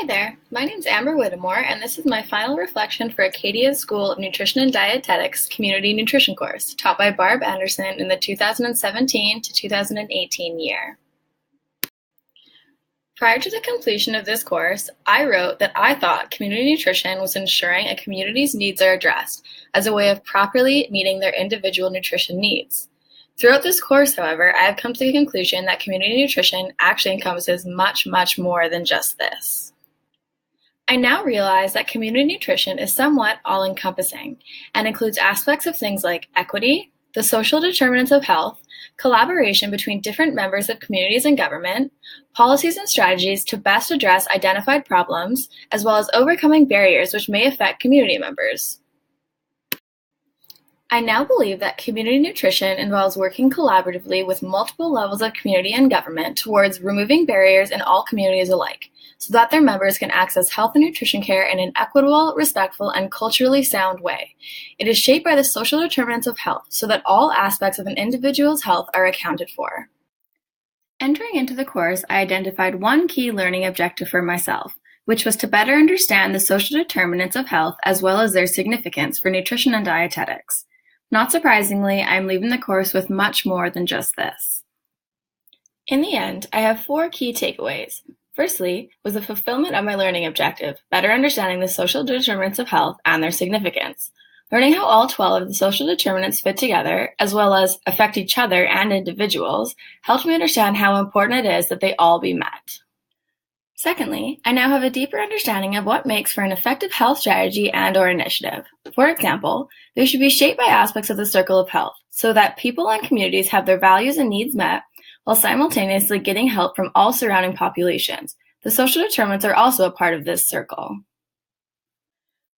Hi there, my name's Amber Whittemore, and this is my final reflection for Acadia's School of Nutrition and Dietetics Community Nutrition course, taught by Barb Anderson in the 2017 to 2018 year. Prior to the completion of this course, I wrote that I thought community nutrition was ensuring a community's needs are addressed as a way of properly meeting their individual nutrition needs. Throughout this course, however, I have come to the conclusion that community nutrition actually encompasses much, much more than just this. I now realize that community nutrition is somewhat all-encompassing and includes aspects of things like equity, the social determinants of health, collaboration between different members of communities and government, policies and strategies to best address identified problems, as well as overcoming barriers which may affect community members. I now believe that community nutrition involves working collaboratively with multiple levels of community and government towards removing barriers in all communities alike, so that their members can access health and nutrition care in an equitable, respectful, and culturally sound way. It is shaped by the social determinants of health, so that all aspects of an individual's health are accounted for. Entering into the course, I identified one key learning objective for myself, which was to better understand the social determinants of health as well as their significance for nutrition and dietetics. Not surprisingly, I'm leaving the course with much more than just this. In the end, I have 4 key takeaways. Firstly, was the fulfillment of my learning objective, better understanding the social determinants of health and their significance. Learning how all 12 of the social determinants fit together, as well as affect each other and individuals, helped me understand how important it is that they all be met. Secondly, I now have a deeper understanding of what makes for an effective health strategy and/or initiative. For example, they should be shaped by aspects of the circle of health, so that people and communities have their values and needs met, while simultaneously getting help from all surrounding populations. The social determinants are also a part of this circle.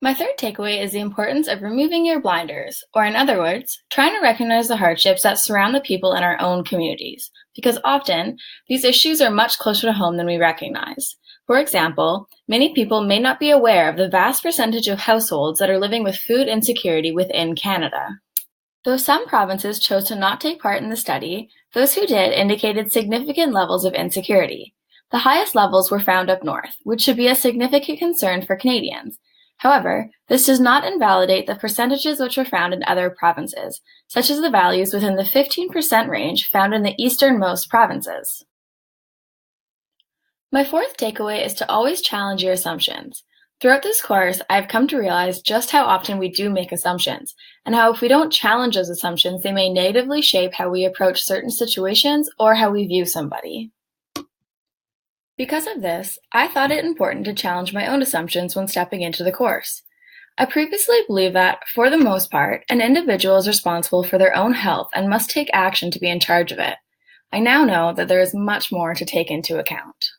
My third takeaway is the importance of removing your blinders, or in other words, trying to recognize the hardships that surround the people in our own communities, because often these issues are much closer to home than we recognize. For example, many people may not be aware of the vast percentage of households that are living with food insecurity within Canada. Though some provinces chose to not take part in the study, those who did indicated significant levels of insecurity. The highest levels were found up north, which should be a significant concern for Canadians. However, this does not invalidate the percentages which were found in other provinces, such as the values within the 15% range found in the easternmost provinces. My fourth takeaway is to always challenge your assumptions. Throughout this course, I've come to realize just how often we do make assumptions, and how if we don't challenge those assumptions, they may negatively shape how we approach certain situations or how we view somebody. Because of this, I thought it important to challenge my own assumptions when stepping into the course. I previously believed that, for the most part, an individual is responsible for their own health and must take action to be in charge of it. I now know that there is much more to take into account.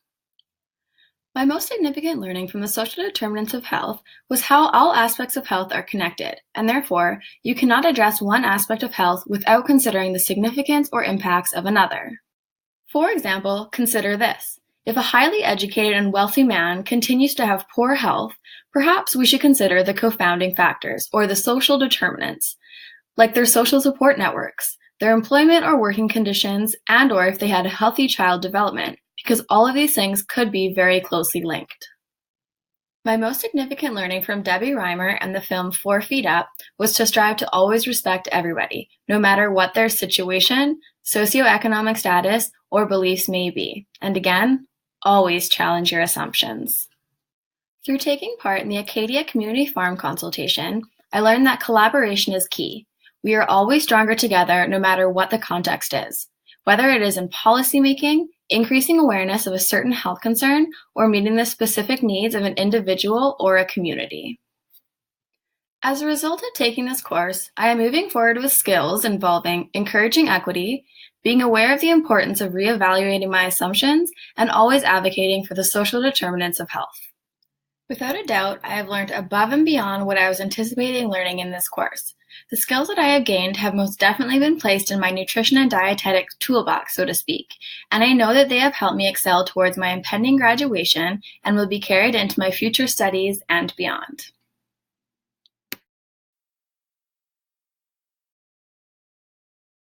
My most significant learning from the social determinants of health was how all aspects of health are connected, and therefore, you cannot address one aspect of health without considering the significance or impacts of another. For example, consider this. If a highly educated and wealthy man continues to have poor health, perhaps we should consider the confounding factors, or the social determinants, like their social support networks, their employment or working conditions, and/or if they had a healthy child development, because all of these things could be very closely linked. My most significant learning from Debbie Reimer and the film 4 Feet Up was to strive to always respect everybody, no matter what their situation, socioeconomic status, or beliefs may be. And again, always challenge your assumptions. Through taking part in the Acadia Community Farm Consultation, I learned that collaboration is key. We are always stronger together no matter what the context is, whether it is in policymaking, increasing awareness of a certain health concern, or meeting the specific needs of an individual or a community. As a result of taking this course, I am moving forward with skills involving encouraging equity, being aware of the importance of reevaluating my assumptions, and always advocating for the social determinants of health. Without a doubt, I have learned above and beyond what I was anticipating learning in this course. The skills that I have gained have most definitely been placed in my nutrition and dietetics toolbox, so to speak, and I know that they have helped me excel towards my impending graduation and will be carried into my future studies and beyond.